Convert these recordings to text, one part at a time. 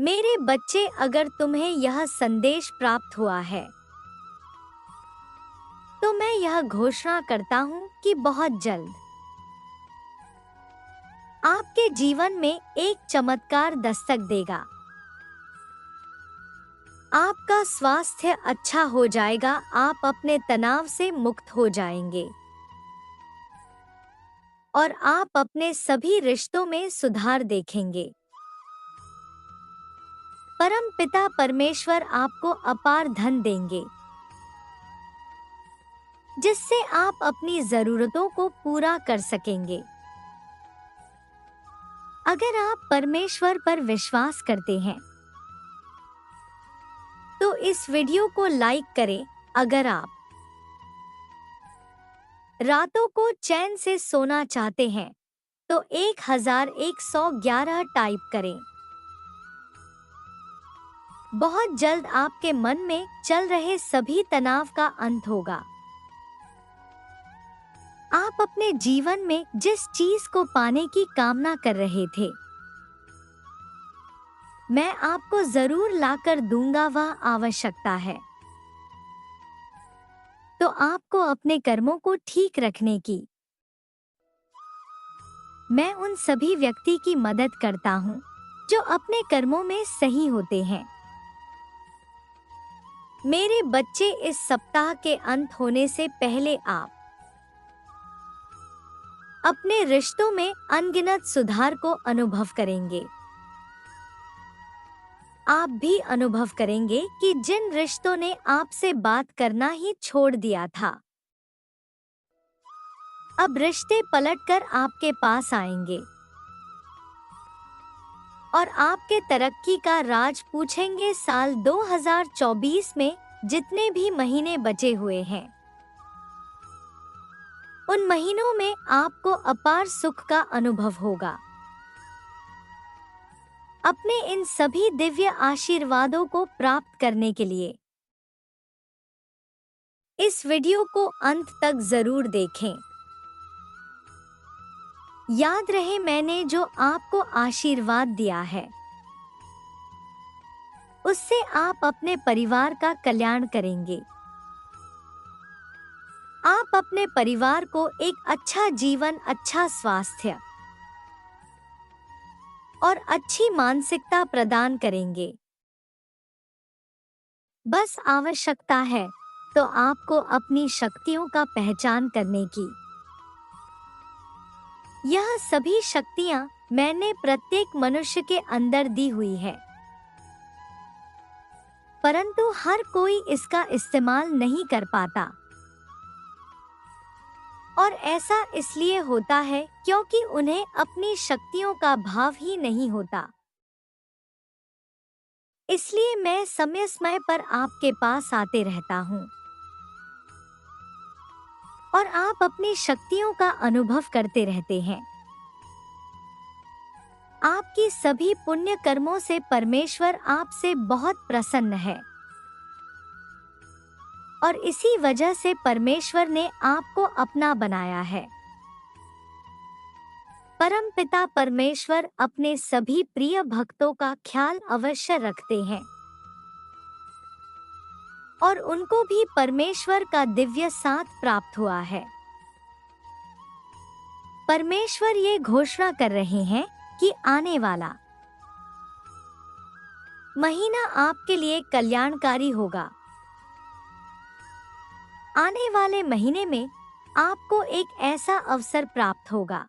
मेरे बच्चे, अगर तुम्हें यह संदेश प्राप्त हुआ है तो मैं यह घोषणा करता हूँ कि बहुत जल्द आपके जीवन में एक चमत्कार दस्तक देगा। आपका स्वास्थ्य अच्छा हो जाएगा, आप अपने तनाव से मुक्त हो जाएंगे और आप अपने सभी रिश्तों में सुधार देखेंगे। परम पिता परमेश्वर आपको अपार धन देंगे, जिससे आप अपनी जरूरतों को पूरा कर सकेंगे। अगर आप परमेश्वर पर विश्वास करते हैं तो इस वीडियो को लाइक करें। अगर आप रातों को चैन से सोना चाहते हैं तो 1111 टाइप करें। बहुत जल्द आपके मन में चल रहे सभी तनाव का अंत होगा। आप अपने जीवन में जिस चीज को पाने की कामना कर रहे थे, मैं आपको जरूर लाकर दूंगा, वह आवश्यकता है। तो आपको अपने कर्मों को ठीक रखने की मैं उन सभी व्यक्ति की मदद करता हूं जो अपने कर्मों में सही होते हैं। मेरे बच्चे, इस सप्ताह के अंत होने से पहले आप अपने रिश्तों में अनगिनत सुधार को अनुभव करेंगे। आप भी अनुभव करेंगे कि जिन रिश्तों ने आपसे बात करना ही छोड़ दिया था, अब रिश्ते पलटकर आपके पास आएंगे और आपके तरक्की का राज पूछेंगे। साल 2024 में जितने भी महीने बचे हुए हैं, उन महीनों में आपको अपार सुख का अनुभव होगा। अपने इन सभी दिव्य आशीर्वादों को प्राप्त करने के लिए इस वीडियो को अंत तक जरूर देखें। याद रहे, मैंने जो आपको आशीर्वाद दिया है उससे आप अपने परिवार का कल्याण करेंगे। आप अपने परिवार को एक अच्छा जीवन, अच्छा स्वास्थ्य और अच्छी मानसिकता प्रदान करेंगे। बस आवश्यकता है तो आपको अपनी शक्तियों का पहचान करने की। यह सभी शक्तियां मैंने प्रत्येक मनुष्य के अंदर दी हुई है, परंतु हर कोई इसका इस्तेमाल नहीं कर पाता। और ऐसा इसलिए होता है क्योंकि उन्हें अपनी शक्तियों का भाव ही नहीं होता। इसलिए मैं समय समय पर आपके पास आते रहता हूँ और आप अपनी शक्तियों का अनुभव करते रहते हैं। आपकी सभी पुण्य कर्मों से परमेश्वर आपसे बहुत प्रसन्न है और इसी वजह से परमेश्वर ने आपको अपना बनाया है। परम पिता परमेश्वर अपने सभी प्रिय भक्तों का ख्याल अवश्य रखते हैं और उनको भी परमेश्वर का दिव्य साथ प्राप्त हुआ है। परमेश्वर ये घोषणा कर रहे हैं कि आने वाला महीना आपके लिए कल्याणकारी होगा। आने वाले महीने में आपको एक ऐसा अवसर प्राप्त होगा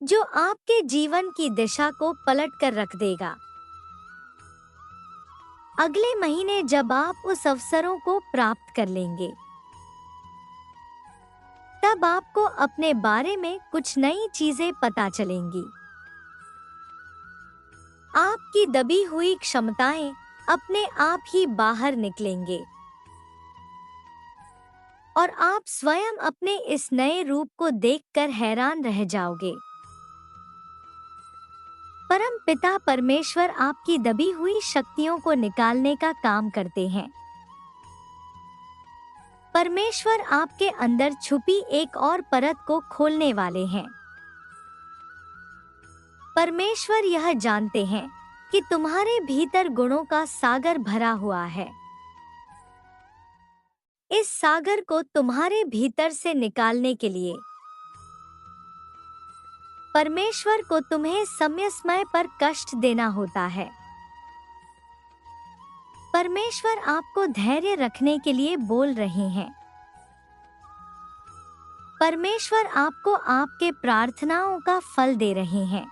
जो आपके जीवन की दिशा को पलट कर रख देगा। अगले महीने जब आप उस अवसरों को प्राप्त कर लेंगे, तब आपको अपने बारे में कुछ नई चीजें पता चलेंगी। आपकी दबी हुई क्षमताएं अपने आप ही बाहर निकलेंगे और आप स्वयं अपने इस नए रूप को देखकर हैरान रह जाओगे। परम पिता परमेश्वर आपकी दबी हुई शक्तियों को निकालने का काम करते हैं। परमेश्वर आपके अंदर छुपी एक और परत को खोलने वाले हैं। परमेश्वर यह जानते हैं कि तुम्हारे भीतर गुणों का सागर भरा हुआ है। इस सागर को तुम्हारे भीतर से निकालने के लिए परमेश्वर को तुम्हें समय समय पर कष्ट देना होता है। परमेश्वर आपको धैर्य रखने के लिए बोल रहे हैं। परमेश्वर आपको आपके प्रार्थनाओं का फल दे रहे हैं।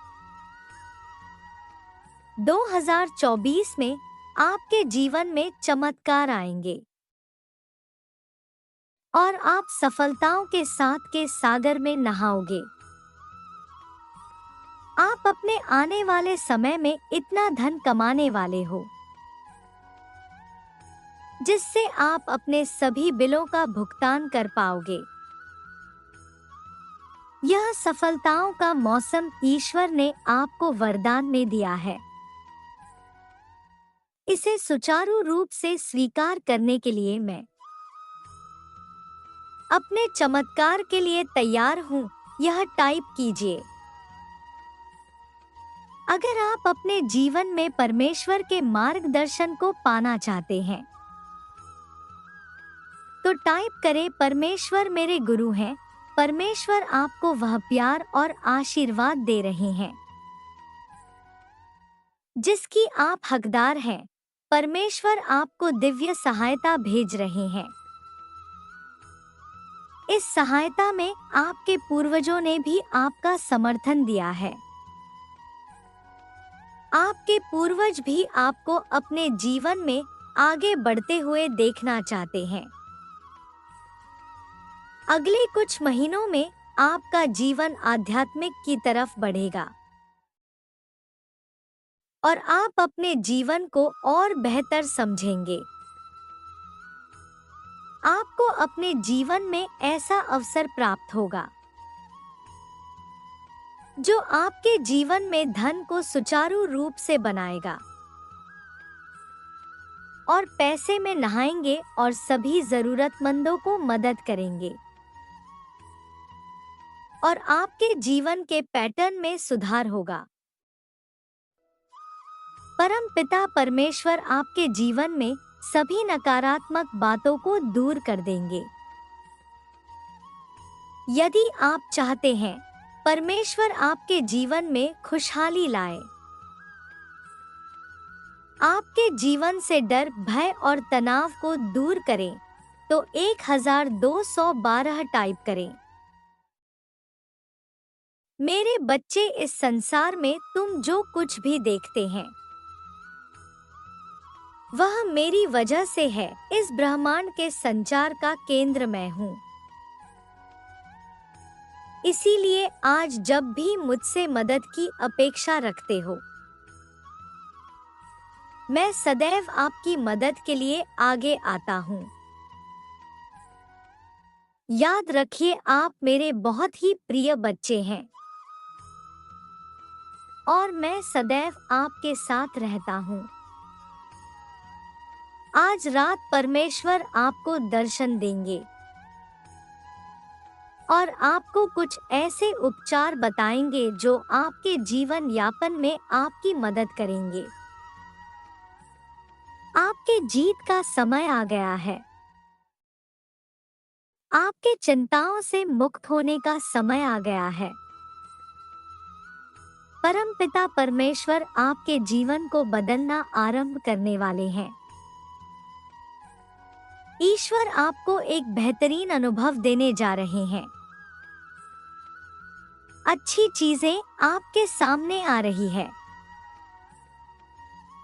2024 में आपके जीवन में चमत्कार आएंगे और आप सफलताओं के साथ के सागर में नहाओगे। आप अपने आने वाले समय में इतना धन कमाने वाले हो जिससे आप अपने सभी बिलों का भुगतान कर पाओगे। यह सफलताओं का मौसम ईश्वर ने आपको वरदान में दिया है। इसे सुचारू रूप से स्वीकार करने के लिए मैं अपने चमत्कार के लिए तैयार हूं, यह टाइप कीजिए। अगर आप अपने जीवन में परमेश्वर के मार्गदर्शन को पाना चाहते हैं तो टाइप करें, परमेश्वर मेरे गुरु हैं। परमेश्वर आपको वह प्यार और आशीर्वाद दे रहे हैं जिसकी आप हकदार हैं। परमेश्वर आपको दिव्य सहायता भेज रहे हैं। इस सहायता में आपके पूर्वजों ने भी आपका समर्थन दिया है। आपके पूर्वज भी आपको अपने जीवन में आगे बढ़ते हुए देखना चाहते हैं। अगले कुछ महीनों में आपका जीवन आध्यात्मिक की तरफ बढ़ेगा और आप अपने जीवन को और बेहतर समझेंगे। आपको अपने जीवन में ऐसा अवसर प्राप्त होगा जो आपके जीवन में धन को सुचारू रूप से बनाएगा और पैसे में नहाएंगे और सभी जरूरतमंदों को मदद करेंगे और आपके जीवन के पैटर्न में सुधार होगा। परम पिता परमेश्वर आपके जीवन में सभी नकारात्मक बातों को दूर कर देंगे। यदि आप चाहते हैं परमेश्वर आपके जीवन में खुशहाली लाए, आपके जीवन से डर, भय और तनाव को दूर करें, तो 1212 टाइप करें। मेरे बच्चे, इस संसार में तुम जो कुछ भी देखते हैं वह मेरी वजह से है। इस ब्रह्मांड के संचार का केंद्र मैं हूँ। इसीलिए आज जब भी मुझसे मदद की अपेक्षा रखते हो, मैं सदैव आपकी मदद के लिए आगे आता हूँ। याद रखिए, आप मेरे बहुत ही प्रिय बच्चे हैं और मैं सदैव आपके साथ रहता हूँ। आज रात परमेश्वर आपको दर्शन देंगे और आपको कुछ ऐसे उपचार बताएंगे जो आपके जीवन यापन में आपकी मदद करेंगे। आपके जीत का समय आ गया है। आपके चिंताओं से मुक्त होने का समय आ गया है। परमपिता परमेश्वर आपके जीवन को बदलना आरंभ करने वाले हैं। ईश्वर आपको एक बेहतरीन अनुभव देने जा रहे हैं। अच्छी चीजें आपके सामने आ रही है।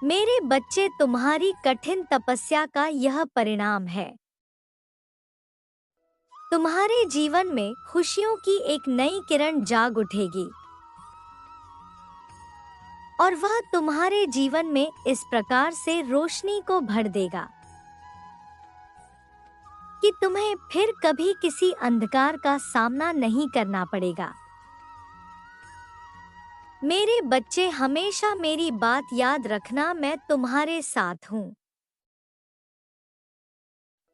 मेरे बच्चे, तुम्हारी कठिन तपस्या का यह परिणाम है। तुम्हारे जीवन में खुशियों की एक नई किरण जाग उठेगी और वह तुम्हारे जीवन में इस प्रकार से रोशनी को भर देगा कि तुम्हें फिर कभी किसी अंधकार का सामना नहीं करना पड़ेगा। मेरे बच्चे, हमेशा मेरी बात याद रखना, मैं तुम्हारे साथ हूँ।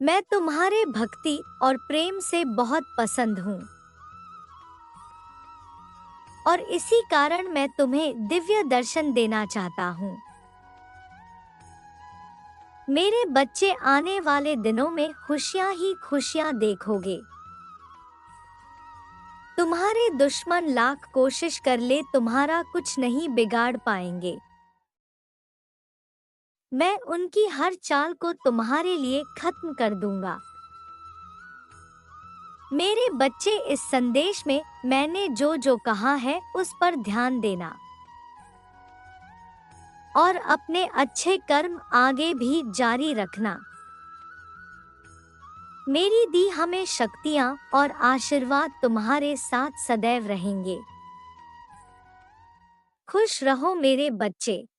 मैं तुम्हारे भक्ति और प्रेम से बहुत पसंद हूँ। और इसी कारण मैं तुम्हें दिव्य दर्शन देना चाहता हूँ। मेरे बच्चे, आने वाले दिनों में खुशियाँ ही खुशियाँ देखोगे। तुम्हारे दुश्मन लाख कोशिश कर ले, तुम्हारा कुछ नहीं बिगाड़ पाएंगे। मैं उनकी हर चाल को तुम्हारे लिए खत्म कर दूंगा। मेरे बच्चे, इस संदेश में मैंने जो जो कहा है उस पर ध्यान देना और अपने अच्छे कर्म आगे भी जारी रखना। मेरी दी हमें शक्तियाँ और आशीर्वाद तुम्हारे साथ सदैव रहेंगे। खुश रहो मेरे बच्चे।